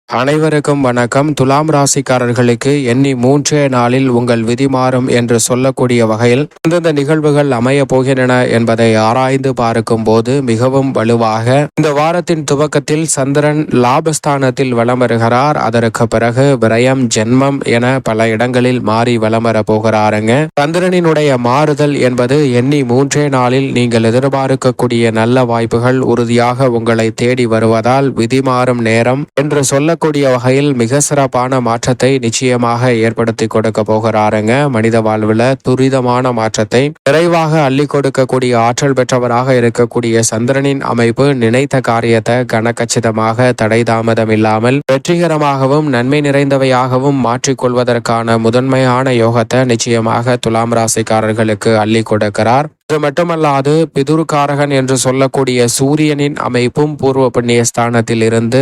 அனைவருக்கும் வணக்கம். துலாம் ராசிக்காரர்களுக்கு எண்ணி 3 நாளில் உங்கள் விதி மாறும் என்று சொல்லக்கூடிய வகையில் எந்தெந்த நிகழ்வுகள் அமைய போகின்றன என்பதை ஆராய்ந்து பார்க்கும் போது மிகவும் வலுவாக இந்த வாரத்தின் துவக்கத்தில் சந்திரன் லாபஸ்தானத்தில் வலம் வருகிறார். அதற்கு பிறகு விரயம், ஜென்மம் என பல இடங்களில் மாறி வலம் வர போகிறாருங்க. சந்திரனினுடைய மாறுதல் என்பது எண்ணி 3 நாளில் நீங்கள் எதிர்பார்க்கக்கூடிய நல்ல வாய்ப்புகள் உறுதியாக உங்களை தேடி வருவதால் விதி மாறும் நேரம் என்று சொல்ல கூடிய வகையில் மிக சிறப்பான மாற்றத்தை நிச்சயமாக ஏற்படுத்தி கொடுக்க போகிறாருங்க. மனித வாழ்வுல துரிதமான மாற்றத்தை விரைவாக அள்ளி கொடுக்கக்கூடிய ஆற்றல் பெற்றவராக இருக்கக்கூடிய சந்திரனின் அமைப்பு நினைத்த காரியத்தை கனகச்சிதமாக தடை தாமதம் இல்லாமல் வெற்றிகரமாகவும் நன்மை நிறைந்தவையாகவும் மாற்றிக்கொள்வதற்கான முதன்மையான யோகத்தை நிச்சயமாக துலாம் ராசிக்காரர்களுக்கு அள்ளி கொடுக்கிறார். இது மட்டுமல்லாது பிதுர்காரகன் என்று சொல்லக்கூடிய சூரியனின் அமைப்பும் பூர்வ புண்ணிய ஸ்தானத்தில் இருந்து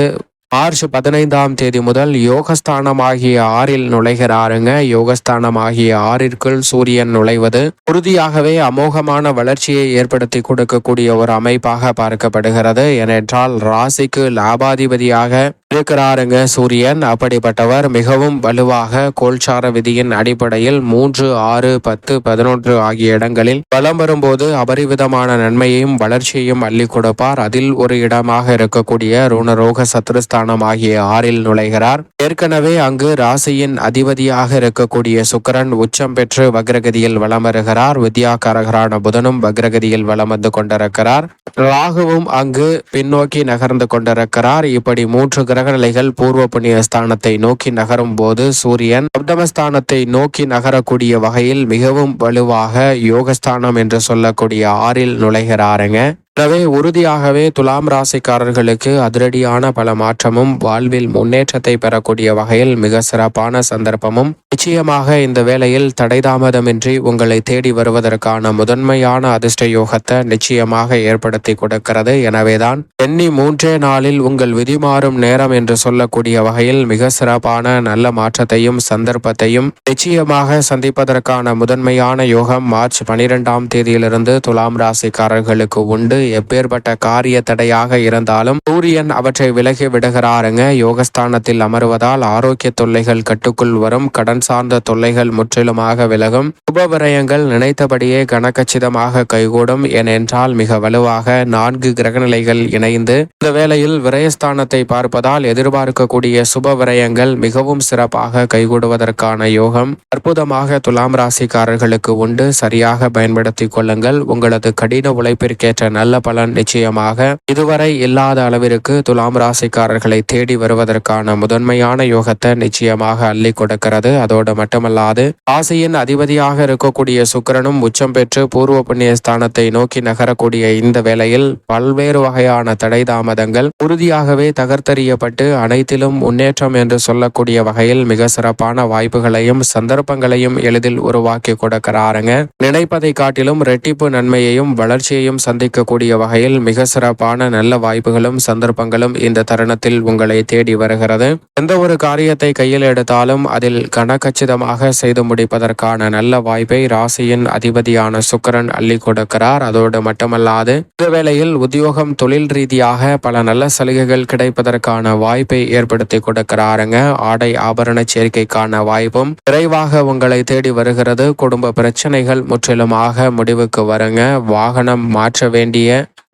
மார்ச் 15 முதல் யோகஸ்தானமாகிய 6 நுழைகிறாருங்க. யோகஸ்தானமாகிய 6 சூரியன் நுழைவது உறுதியாகவே அமோகமான வளர்ச்சியை ஏற்படுத்தி கொடுக்கக்கூடிய ஒரு அமைப்பாக பார்க்கப்படுகிறது. ஏனென்றால் ராசிக்கு லாபாதிபதியாக இருக்கிறாருங்க சூரியன். அப்படிப்பட்டவர் மிகவும் வலுவாக கோல்சார விதியின் அடிப்படையில் 3, 6, 10, 11 ஆகிய இடங்களில் பலம் வரும்போது அபரிவிதமான நன்மையையும் வளர்ச்சியையும் அள்ளி கொடுப்பார். அதில் ஒரு இடமாக இருக்கக்கூடிய ருணரோக சத்ருஸ்தானம் ஆகிய 6 நுழைகிறார். ஏற்கனவே அங்கு ராசியின் அதிபதியாக இருக்கக்கூடிய சுக்கிரன் உச்சம் பெற்று வக்ரகதியில் வலம் வருகிறார். வித்யாகாரகரான புதனும் வக்ரகதியில் வலம் வந்து கொண்டிருக்கிறார். ராகுவும் அங்கு பின்னோக்கி நகர்ந்து கொண்டிருக்கிறார். இப்படி 3 கிரக நிலைகள் பூர்வ புண்ணிய ஸ்தானத்தை நோக்கி நகரும் போது சூரியன் சப்தமஸ்தானத்தை நோக்கி நகரக்கூடிய வகையில் மிகவும் வலுவாக யோகஸ்தானம் என்று சொல்லக்கூடிய 6 நுழைகிறாருங்க. எனவே உறுதியாகவே துலாம் ராசிக்காரர்களுக்கு அதிரடியான பல மாற்றமும் வாழ்வில் முன்னேற்றத்தை பெறக்கூடிய வகையில் மிக சிறப்பான சந்தர்ப்பமும் நிச்சயமாக இந்த வேளையில் தடைதாமதமின்றி உங்களை தேடி வருவதற்கான முதன்மையான அதிர்ஷ்ட யோகத்தை நிச்சயமாக ஏற்படுத்தி கொடுக்கிறது. எனவேதான் எண்ணி 3 நாளில் உங்கள் விதி மாறும் நேரம் என்று சொல்லக்கூடிய வகையில் மிக சிறப்பான நல்ல மாற்றத்தையும் சந்தர்ப்பத்தையும் நிச்சயமாக சந்திப்பதற்கான முதன்மையான யோகம் மார்ச் 12 துலாம் ராசிக்காரர்களுக்கு உண்டு. எப்பேற்பட்ட காரிய தடையாக இருந்தாலும் சூரியன் அவற்றை விலகி விடுகிறாருங்க. யோகஸ்தானத்தில் அமர்வதால் ஆரோக்கிய தொல்லைகள் கட்டுக்குள் வரும். கடன் சார்ந்த தொல்லைகள் முற்றிலுமாக விலகும். சுபவிரயங்கள் நினைத்தபடியே கனகச்சிதமாக கைகூடும். ஏனென்றால் மிக வலுவாக 4 கிரகநிலைகள் இணைந்து இந்த வேளையில் விரயஸ்தானத்தை பார்ப்பதால் எதிர்பார்க்கக்கூடிய சுப விரயங்கள் மிகவும் சிறப்பாக கைகூடுவதற்கான யோகம் அற்புதமாக துலாம் ராசிக்காரர்களுக்கு உண்டு. சரியாக பயன்படுத்திக் கொள்ளுங்கள். உங்களது கடின உழைப்பிற்கேற்ற நல்ல பலன் நிச்சயமாக இதுவரை இல்லாத அளவிற்கு துலாம் ராசிக்காரர்களை தேடி வருவதற்கான முதன்மையான யோகத்தை நிச்சயமாக அள்ளி கொடுக்கிறது. அதோடு மட்டுமல்லாது ராசியின் அதிபதியாக இருக்கக்கூடிய சுக்கிரனும் உச்சம் பெற்று பூர்வ புண்ணிய ஸ்தானத்தை நோக்கி நகரக்கூடிய இந்த வேளையில் பல்வேறு வகையான தடை தாமதங்கள் உறுதியாகவே தகர்த்தெறியப்பட்டு அனைத்திலும் முன்னேற்றம் என்று சொல்லக்கூடிய வகையில் மிக சிறப்பான வாய்ப்புகளையும் சந்தர்ப்பங்களையும் எளிதில் உருவாக்கி கொடுக்கிறாருங்க. நினைப்பதை காட்டிலும் இரட்டிப்பு நன்மையையும் வளர்ச்சியையும் சந்திக்கக்கூடிய வகையில் மிக சிறப்பான நல்ல வாய்ப்புகளும் சந்தர்ப்பங்களும் இந்த தருணத்தில் உங்களை தேடி வருகிறது. எந்த ஒரு காரியத்தை கையில் எடுத்தாலும் அதில் கனகச்சிதமாக செய்து முடிப்பதற்கான நல்ல வாய்ப்பை ராசியின் அதிபதியான சுக்கிரன் அள்ளி கொடுக்கிறார். அதோடு மட்டுமல்லாது இந்த வேளையில் உத்தியோகம், தொழில் ரீதியாக பல நல்ல சலுகைகள் கிடைப்பதற்கான வாய்ப்பை ஏற்படுத்தி கொடுக்கிறாருங்க. ஆடை ஆபரண சேர்க்கைக்கான வாய்ப்பும் விரைவாக உங்களை தேடி வருகிறது. குடும்ப பிரச்சனைகள் முற்றிலுமாக முடிவுக்கு வருங்க. வாகனம் மாற்ற வேண்டிய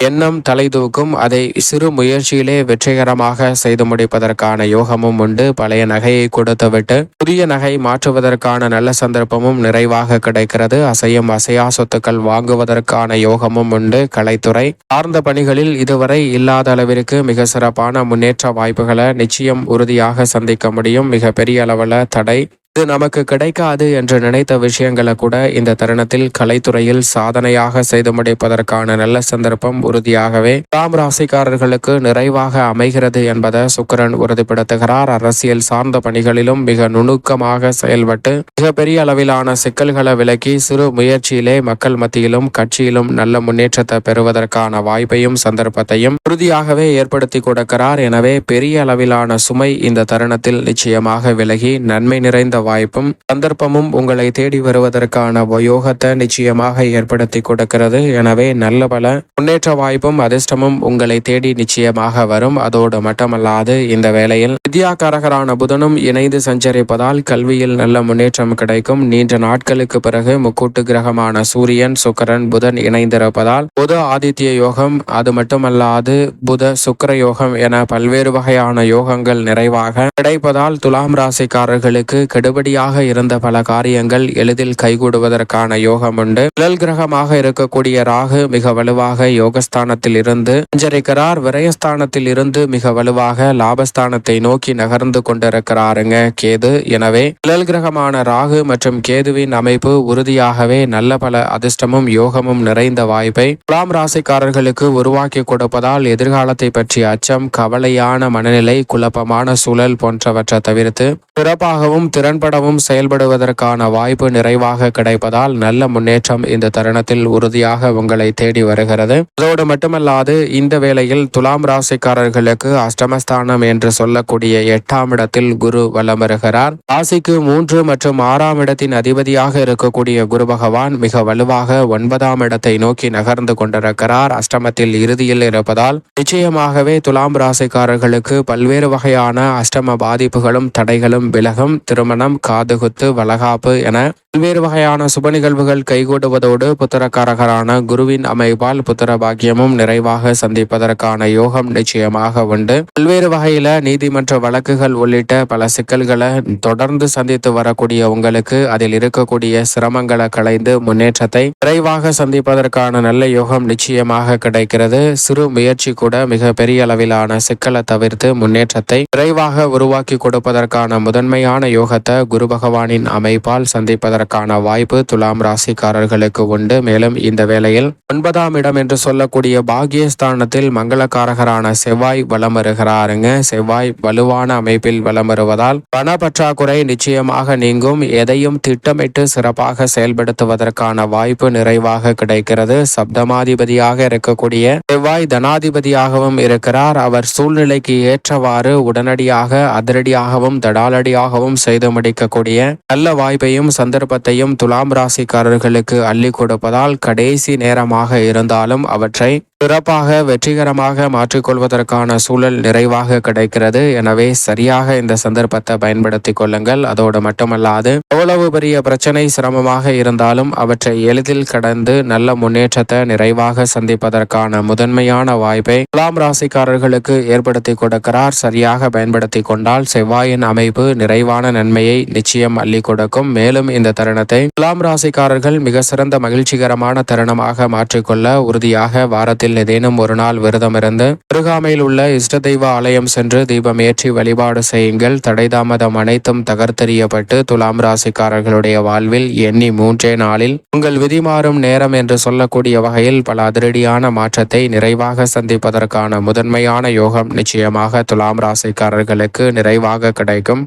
எண்ணம் தலை தூக்கும். அதை சிறு முயற்சியிலே வெற்றிகரமாக செய்து முடிப்பதற்கான யோகமும் உண்டு. பழைய நகையை கொடுத்துவிட்டு புதிய நகை மாற்றுவதற்கான நல்ல சந்தர்ப்பமும் நிறைவாக கிடைக்கிறது. அசையும் அசையா சொத்துக்கள் வாங்குவதற்கான யோகமும் உண்டு. கலைத்துறை சார்ந்த பணிகளில் இதுவரை இல்லாத அளவிற்கு மிக சிறப்பான முன்னேற்ற வாய்ப்புகளை நிச்சயம் உறுதியாக சந்திக்க முடியும். மிக பெரிய அளவில் தடை இது நமக்கு கிடைக்காது என்று நினைத்த விஷயங்களை கூட இந்த தருணத்தில் கலைத்துறையில் சாதனையாக செய்து முடிப்பதற்கான நல்ல சந்தர்ப்பம் உறுதியாகவே துலாம் ராசிக்காரர்களுக்கு நிறைவாக அமைகிறது என்பதை சுக்கிரன் உறுதிப்படுத்துகிறார். அரசியல் சார்ந்த பணிகளிலும் மிக நுணுக்கமாக செயல்பட்டு மிகப்பெரிய அளவிலான சிக்கல்களை விலக்கி சிறு முயற்சியிலே மக்கள் மத்தியிலும் கட்சியிலும் நல்ல முன்னேற்றத்தை பெறுவதற்கான வாய்ப்பையும் சந்தர்ப்பத்தையும் உறுதியாகவே ஏற்படுத்தி கொடுக்கிறார். எனவே பெரிய அளவிலான சுமை இந்த தருணத்தில் நிச்சயமாக விலகி நன்மை நிறைந்த வாய்ப்பும் சந்தர்ப்பமும் உங்களை தேடி வருவதற்கான யோகத்தை நிச்சயமாக ஏற்படுத்தி கொடுக்கிறது. எனவே நல்ல பல முன்னேற்ற வாய்ப்பும் அதிர்ஷ்டமும் உங்களை தேடி நிச்சயமாக வரும். அதோடு மட்டுமல்லாது இந்த வேளையில் வித்யாகாரகரான புதனும் இணைந்து சஞ்சரிப்பதால் கல்வியில் நல்ல முன்னேற்றம் கிடைக்கும். நீண்ட நாட்களுக்கு பிறகு முக்கூட்டு கிரகமான சூரியன் சுக்கிரன் புதன் இணைந்திருப்பதால் புத ஆதித்ய யோகம், அது மட்டுமல்லாது புத சுக்கிர யோகம் என பல்வேறு வகையான யோகங்கள் நிறைவாக கிடைப்பதால் துலாம் ராசிக்காரர்களுக்கு கெடுபடியாக இருந்த பல காரியங்கள் எளிதில் கைகூடுவதற்கான யோகம் உண்டு. நிழல் கிரகமாக இருக்கக்கூடிய ராகு மிக வலுவாக யோகஸ்தானத்தில் இருந்து சஞ்சரிக்கிறார். விரயஸ்தானத்தில் இருந்து மிக வலுவாக லாபஸ்தானத்தை நோக்கி நகர்ந்து கொண்டிருக்கிறாருங்க கேது. எனவே நிழல் கிரகமான ராகு மற்றும் கேதுவின் அமைப்பு உறுதியாகவே நல்ல பல அதிர்ஷ்டமும் யோகமும் நிறைந்த வாய்ப்பை துலாம் ராசிக்காரர்களுக்கு உருவாக்கி கொடுப்பதால் எதிர்காலத்தை பற்றிய அச்சம், கவலையான மனநிலை, குழப்பமான சூழல் போன்றவற்றை தவிர்த்து சிறப்பாகவும் திறன்படவும் செயல்படுவதற்கான வாய்ப்பு நிறைவாக கிடைப்பதால் நல்ல முன்னேற்றம் இந்த தருணத்தில் உறுதியாக உங்களை தேடி வருகிறது. அதோடு மட்டுமல்லாது இந்த வேளையில் துலாம் ராசிக்காரர்களுக்கு அஷ்டமஸ்தானம் என்று சொல்லக்கூடிய 8ஆம் இடத்தில் குரு வலம் வருகிறார். ராசிக்கு 3 மற்றும் 6ஆம் இடத்தின் அதிபதியாக இருக்கக்கூடிய குரு பகவான் மிக வலுவாக 9ஆம் இடத்தை நோக்கி நகர்ந்து கொண்டிருக்கிறார். அஷ்டமத்தில் இறுதியில் இருப்பதால் நிச்சயமாகவே துலாம் ராசிக்காரர்களுக்கு பல்வேறு வகையான அஷ்டம பாதிப்புகளும் தடைகளும் விலகும். திருமணம், காதுகுத்து, வளகாப்பு என பல்வேறு வகையான சுப நிகழ்வுகள் கைகூடுவதோடு புத்திரக்காரகரான குருவின் அமைப்பால் புத்திர பாக்கியமும் நிறைவாக சந்திப்பதற்கான யோகம் நிச்சயமாக உண்டு. பல்வேறு வகையில நீதிமன்ற வழக்குகள் உள்ளிட்ட பல சிக்கல்களை தொடர்ந்து சந்தித்து வரக்கூடிய உங்களுக்கு அதில் இருக்கக்கூடிய சிரமங்களை களைந்து முன்னேற்றத்தை விரைவாக சந்திப்பதற்கான நல்ல யோகம் நிச்சயமாக கிடைக்கிறது. சிறு முயற்சி கூட மிக பெரிய அளவிலான சிக்கலை தவிர்த்து முன்னேற்றத்தை விரைவாக உருவாக்கி கொடுப்பதற்கான முதன்மையான யோகத்தை குரு பகவானின் அமைப்பால் சந்திப்பதற்கான வாய்ப்பு துலாம் ராசிக்காரர்களுக்கு உண்டு. மேலும் இந்த வேளையில் 9ஆம் இடம் என்று சொல்லக்கூடிய பாகியஸ்தானத்தில் மங்களக்காரகரான செவ்வாய் வலம் வருகிறாருங்க. செவ்வாய் வலுவான அமைப்பில் வலம் வருவதால் பண பற்றாக்குறை நிச்சயமாக நீங்கும். எதையும் திட்டமிட்டு சிறப்பாக செயல்படுத்துவதற்கான வாய்ப்பு நிறைவாக கிடைக்கிறது. சப்தமாதிபதியாக இருக்கக்கூடிய செவ்வாய் தனாதிபதியாகவும் இருக்கிறார். அவர் சூழ்நிலைக்கு ஏற்றவாறு உடனடியாக அதிரடியாகவும் தடாலடியாகவும் செய்து முடிக்கக்கூடிய நல்ல வாய்ப்பையும் சந்தர்ப்பத்தையும் துலாம் ராசிக்காரர்களுக்கு அள்ளி கொடுப்பதால் கடைசி நேரமாக இருந்தாலும் அவற்றை சிறப்பாக வெற்றிகரமாக மாற்றிக்கொள்வதற்கான சூழல் நிறைவாக கிடைக்கிறது. எனவே சரியாக இந்த சந்தர்ப்பத்தை பயன்படுத்திக் கொள்ளுங்கள். அதோடு மட்டுமல்லாது எவ்வளவு பெரிய பிரச்சனை சிரமமாக இருந்தாலும் அவற்றை எளிதில் கடந்து நல்ல முன்னேற்றத்தை நிறைவாக சந்திப்பதற்கான முதன்மையான வாய்ப்பை துலாம் ராசிக்காரர்களுக்கு ஏற்படுத்தி கொடுக்கிறார். சரியாக பயன்படுத்தி கொண்டால் செவ்வாயின் அமைப்பு நிறைவான நன்மையை நிச்சயம் அள்ளி கொடுக்கும். மேலும் இந்த தருணத்தை துலாம் ராசிக்காரர்கள் மிக சிறந்த மகிழ்ச்சிகரமான தருணமாக மாற்றிக்கொள்ள உறுதியாக வாரத்தில் ஏதேனும் ஒரு நாள் விரதம் இருந்து அருகாமையில் உள்ள இஷ்ட தெய்வ ஆலயம் சென்று தீபம் ஏற்றி வழிபாடு செய்யுங்கள். தடைதாமதம் அனைத்தும் தகர்த்தெறியப்பட்டு துலாம் ராசிக்காரர்களுடைய வாழ்வில் எண்ணி 3 நாளில் உங்கள் விதி மாறும் நேரம் என்று சொல்லக்கூடிய வகையில் பல அதிரடியான மாற்றத்தை நிறைவாக சந்திப்பதற்கான முதன்மையான யோகம் நிச்சயமாக துலாம் ராசிக்காரர்களுக்கு நிறைவாக கிடைக்கும்.